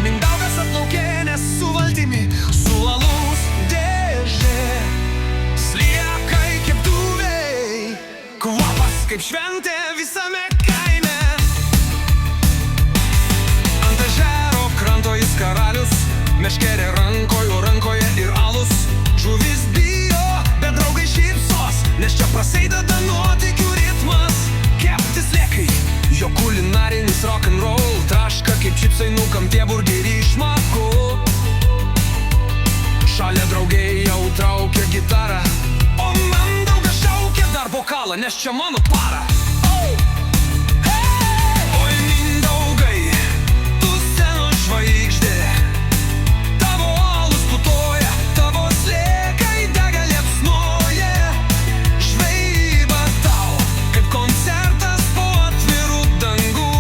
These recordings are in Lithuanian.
Mindaugas atplaukė ne su valtimi, su alaus dėžė. Sliekai kaip dūviai, kvapas kaip šventė visame kaime. Ant ežero kranto jis karalius, meškerė rankoje ir alus. Žuvis bijo, bet draugai šypsos, nes čia prasideda nuotykių ritmas. Kepti sliekai, jo kulinarinis rock'n'roll, traška kaip čipsai nukamtie burgerį išmaku. Šalia draugai jau traukia gitarą, o man draugas šaukia dar bokalą, nes čia mano para. Oi, Mindaugai, tu scenos žvaigždė, tavo alus putoja, tavo sliekai dega liepsnoja. Žvejyba tau kaip koncertas po atvirų dangų.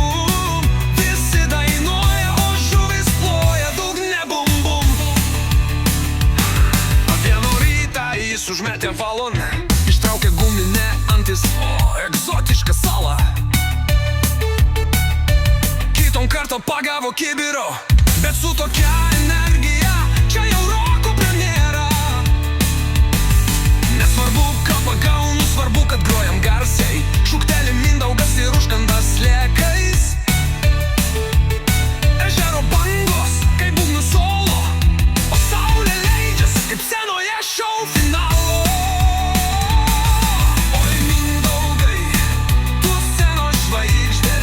Visi dainuoja, o žuvis ploja dugne bum bum. Vieną rytą jis užmetė valon, ištraukė guminę antis, o egzotišką salą. Kitom kartą pagavo kibiro, bet su tokia energija čia jau roko premjera. Nesvarbu, ką pagaunu, svarbu, kad grojam garsiai. Šūkteli Mindaugas ir užkanda slėkais. Ežero bangos kaip būgnų solo, o saulė leidžias kaip scenoje šou finalo. Oi, Mindaugai, tu scenos žvaigždė,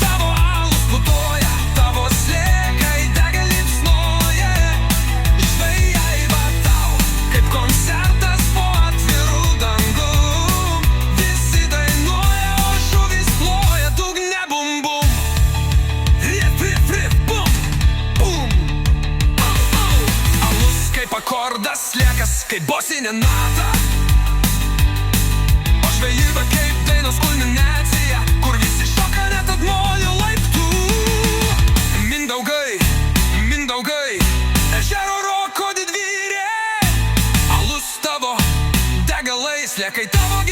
tavo alus putoja, tavo sliekai dega liepsnoja. Žvejyba tau kaip koncertas po atvirų dangų. Visi dainuoja, o žuvis ploja dugne bum bum. Rip, rip, rip, bum, bum. Alus kaip akordas, sliekas kaip bosinė nata, o žvejyba kaip dainos kulminacija, kur visi šoka net ant molio laiptų. Mindaugai, Mindaugai, ežero roko didvyrė, alus tavo, degalai, sliekai tavo